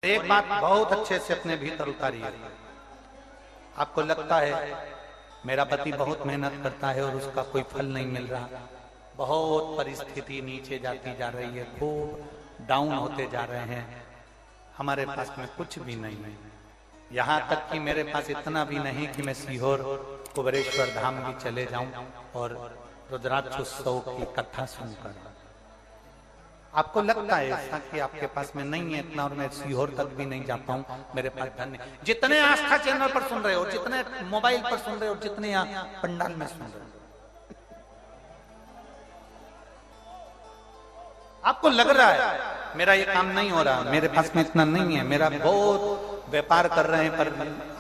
एक बात बहुत अच्छे से अपने भीतर उतारिए। आपको लगता है मेरा पति बहुत मेहनत करता है और उसका कोई फल नहीं मिल रहा, बहुत परिस्थिति नीचे जाती जा रही है, खूब डाउन होते जा रहे हैं, हमारे पास में कुछ भी नहीं है। यहाँ तक कि मेरे पास इतना भी नहीं कि मैं सीहोर कुबेरेश्वर धाम भी चले जाऊं और रुद्राक्ष उत्सव की कथा सुनकर। आपको लगता है ऐसा कि आपके पास में नहीं है इतना और मैं सीहोर तक भी नहीं जा पाऊं, मेरे पास धन नहीं। जितने आस्था चैनल पर सुन रहे हो, जितने मोबाइल पर सुन रहे हो, जितने यहाँ पंडाल में सुन रहे हो, आपको लग रहा है मेरा ये काम नहीं हो रहा, मेरे पास में इतना नहीं है, मेरा बहुत व्यापार कर रहे हैं पर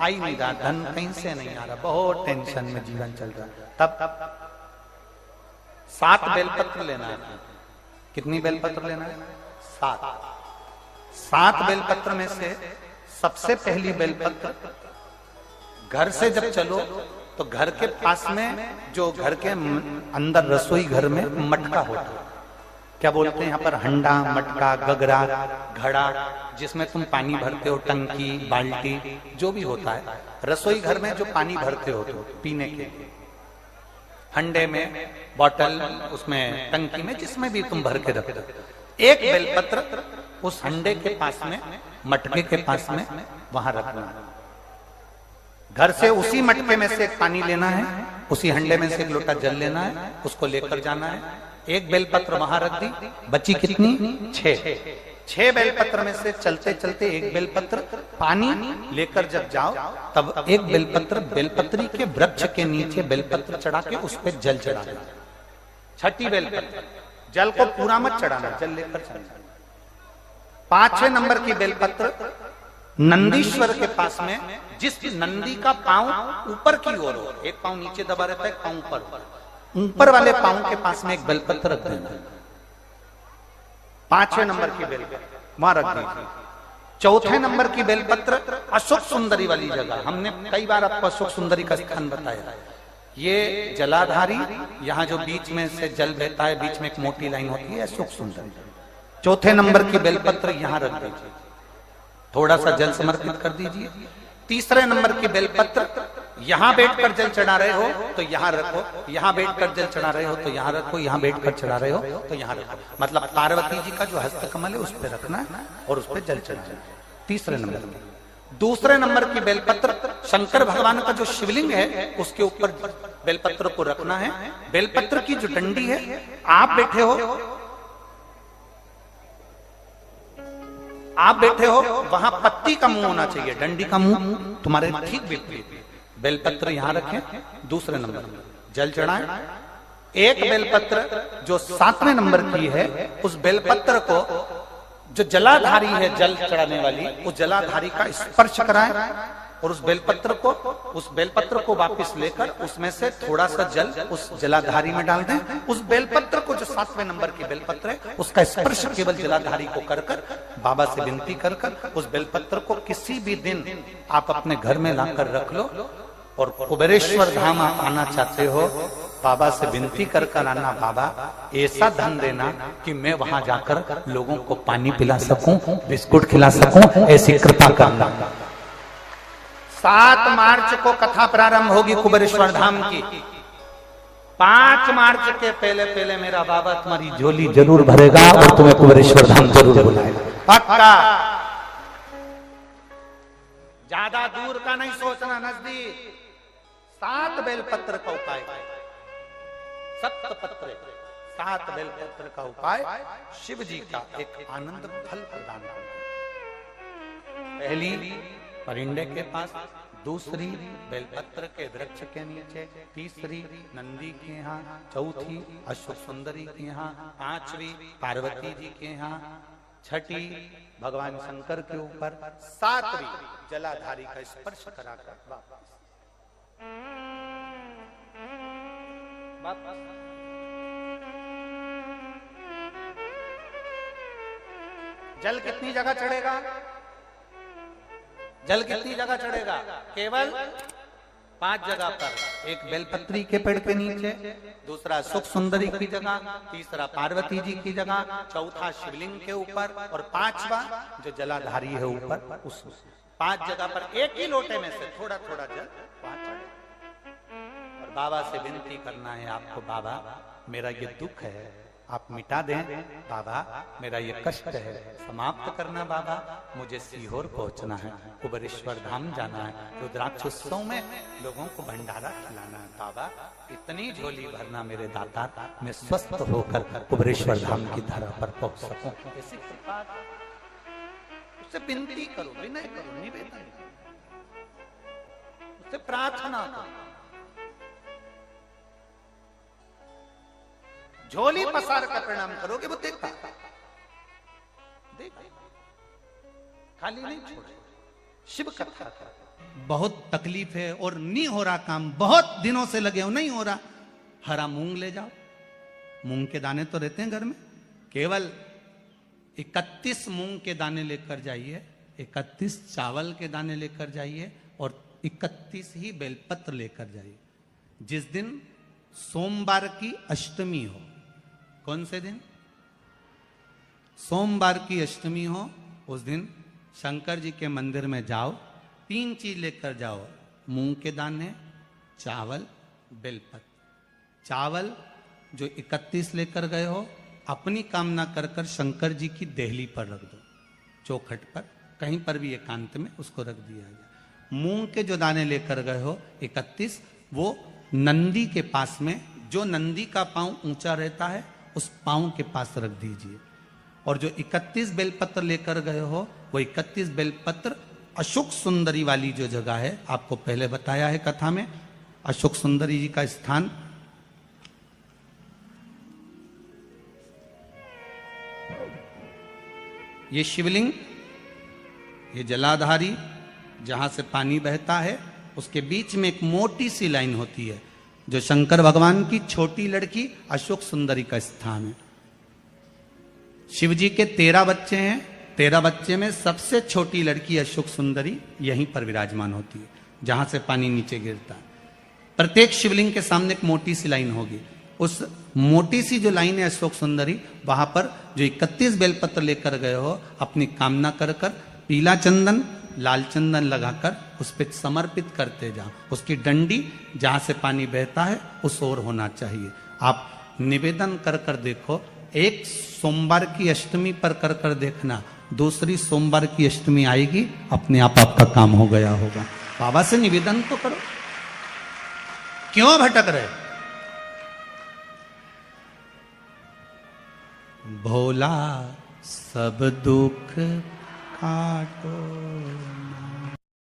आ ही नहीं रहा, धन कहीं से नहीं आ रहा, बहुत टेंशन में जीवन चल रहा है। तब 7 बेलपत्र लेना है। कितनी बेलपत्र लेना है? 7 बेलपत्र में से सबसे पहली बेलपत्र, घर से जब चलो तो घर के पास में जो घर के अंदर रसोई घर में मटका होता है, क्या बोलते हैं यहाँ पर, हंडा, मटका, गगरा, घड़ा, जिसमें तुम पानी भरते हो, टंकी, बाल्टी, जो भी होता है रसोई घर में जो पानी भरते हो तो पीने के, हंडे में, बॉटल, उसमें टंकी में, जिसमें भी तुम भर के रखते हो, एक बेलपत्र उस हंडे के पास में, मटके के पास में वहां रखना है। घर से उसी मटके में से एक पानी लेना है, उसी हंडे में से एक लोटा जल लेना है, उसको लेकर जाना है। एक बेलपत्र वहां रख दी, बची कितनी? 6 बेलपत्र में से चलते चलते एक बेलपत्र पानी लेकर जब जाओ तब एक बेलपत्र बेलपत्री के वृक्ष के नीचे बेलपत्र चढ़ा के उस पर जल चढ़ा देना। 6ठी बेलपत्र, जल को पूरा मत चढ़ाना, जल लेकर चढ़ाना। 5वें नंबर की बेलपत्र नंदीश्वर के पास में, जिस नंदी का पांव ऊपर की ओर हो, एक पांव नीचे दबा रहता है, पांव ऊपर वाले पांव के पास में एक बेलपत्र रख देना। 5वें नंबर की बेलपत्र वहां रख दीजिए। 4थे नंबर की बेलपत्र अशोक सुंदरी वाली जगह, हमने कई बार आपको अशोक सुंदरी का स्थान बताया। ये जलाधारी, यहाँ जो बीच में से जल बहता है, बीच में एक मोटी लाइन होती है, अशोक सुंदरी। 4थे नंबर की बेलपत्र यहाँ रख दीजिए, थोड़ा सा जल समर्पित कर दीजिए। 3रे नंबर की बेलपत्र यहां बैठकर जल चढ़ा रहे हो तो यहां रखो, यहां बैठकर जल चढ़ा रहे हो तो यहां रखो, यहां बैठकर चढ़ा रहे हो तो यहां रखो, मतलब पार्वती जी का जो हस्त कमल है उस पर रखना है और उस पर जल चढ़ाना है। 3रे नंबर की। 2रे नंबर की बेलपत्र शंकर भगवान का जो शिवलिंग है उसके ऊपर बेलपत्र को रखना है। बेलपत्र की जो डंडी है, आप बैठे हो वहां पत्ती का मुंह होना चाहिए, डंडी का मुंह तुम्हारे ठीक विपरीत। बेलपत्र यहां रखें। 2रे नंबर जल चढ़ाएं। एक बेलपत्र जो 7वें नंबर की है, उस बेलपत्र को जो जलाधारी है, जल चढ़ाने वाली, उस जलाधारी का स्पर्श कराएं और उस बेलपत्र को वापस लेकर उसमें से थोड़ा सा जल उस जलाधारी में डाल दें। उस बेलपत्र को, जो 7वें नंबर की बेलपत्र है, उसका स्पर्श केवल जलाधारी को कर कर बाबा से विनती कर कर उस बेलपत्र को किसी भी दिन आप अपने घर में लाकर रख लो और कुबेरेश्वर धाम आना चाहते हो, बाबा से विनती कर कर आना, बाबा ऐसा धन देना कि मैं वहां जाकर लोगों को पानी पिला सकूं, बिस्कुट खिला सकूं, ऐसी कृपा करना। 7 मार्च को कथा प्रारंभ होगी कुबेरेश्वर धाम की। 5 मार्च के पहले मेरा बाबा तुम्हारी झोली जरूर भरेगा और तुम्हें कुबेरेश्वर धाम जरूर बुलाएगा, पक्का। ज्यादा दूर का नहीं सोचना, नजदीक। 7 बेलपत्र का उपाय, 7 पत्र, 7 बेलपत्र का उपाय शिव जी का एक आनंद फल प्रदान करना। पहली परिंदे के पास, 2री बेलपत्र के वृक्ष के नीचे, 3री नंदी के यहाँ, 4थी अशोक सुंदरी के यहाँ, 5वीं पार्वती जी के यहाँ, 6ठी भगवान शंकर के ऊपर, 7वीं जलाधारी का स्पर्श कराकर वापस। जल कितनी जगह चढ़ेगा? जल कितनी जगह चढ़ेगा? केवल 5 जगह पर, एक बेलपत्री के पेड़ के नीचे, दूसरा सुख सुंदरी की जगह, तीसरा पार्वती जी की जगह, चौथा शिवलिंग के ऊपर और 5वां जो जलाधारी है ऊपर, उस 5 जगह पर एक ही लोटे में से थोड़ा थोड़ा जल वहां चढ़े और बाबा से विनती करना है आपको, बाबा मेरा ये दुख है आप मिटा दें, बाबा मेरा ये कष्ट है समाप्त करना, बाबा मुझे सीहोर पहुंचना है, कुबेरेश्वर धाम जाना है, रुद्राक्ष उत्सव में लोगों को भंडारा खिलाना है, बाबा इतनी झोली भरना मेरे दाता, मैं स्वस्थ होकर कुबेरेश्वर धाम की धरा पर पहुंच सकूं। ऐसी कृपा उससे विनती करो, विनय करो, निवेदन उससे प्रार्थना करो, झोली पसार कर प्रणाम करोगे वो देखता, खाली नहीं छोड़े। शिव कथा का बहुत तकलीफ है और नहीं हो रहा काम, बहुत दिनों से लगे हो नहीं हो रहा, हरा मूंग ले जाओ, मूंग के दाने तो रहते हैं घर में, केवल 31 मूंग के दाने लेकर जाइए, 31 चावल के दाने लेकर जाइए और 31 ही बेलपत्र लेकर जाइए। जिस दिन सोमवार की अष्टमी हो, कौन से दिन? सोमवार की अष्टमी हो, उस दिन शंकर जी के मंदिर में जाओ, 3 चीज लेकर जाओ, मूंग के दाने, चावल, बेलपत्र। चावल जो 31 लेकर गए हो अपनी कामना कर कर शंकर जी की देहली पर रख दो, चौखट पर कहीं पर भी एकांत में उसको रख दिया जाए। मूंग के जो दाने लेकर गए हो 31, वो नंदी के पास में, जो नंदी का पांव ऊंचा रहता है उस पांव के पास रख दीजिए। और जो 31 बेलपत्र लेकर गए हो वो 31 बेलपत्र अशोक सुंदरी वाली जो जगह है, आपको पहले बताया है कथा में, अशोक सुंदरी जी का स्थान ये शिवलिंग, ये जलाधारी जहां से पानी बहता है, उसके बीच में एक मोटी सी लाइन होती है जो शंकर भगवान की छोटी लड़की अशोक सुंदरी का स्थान है। शिव जी के 13 बच्चे हैं, 13 बच्चे में सबसे छोटी लड़की अशोक सुंदरी यहीं पर विराजमान होती है जहां से पानी नीचे गिरता है। प्रत्येक शिवलिंग के सामने एक मोटी सी लाइन होगी, उस मोटी सी जो लाइन है अशोक सुंदरी, वहां पर जो 31 बेलपत्र लेकर गए हो अपनी कामना कर कर पीला चंदन लाल चंदन लगाकर उस पर समर्पित करते जाओ। उसकी डंडी जहां से पानी बहता है उस ओर होना चाहिए। आप निवेदन कर कर देखो, एक सोमवार की अष्टमी पर कर कर देखना, दूसरी सोमवार की अष्टमी आएगी अपने आप आपका काम हो गया होगा। बाबा से निवेदन तो करो, क्यों भटक रहे? भोला सब दुख काटो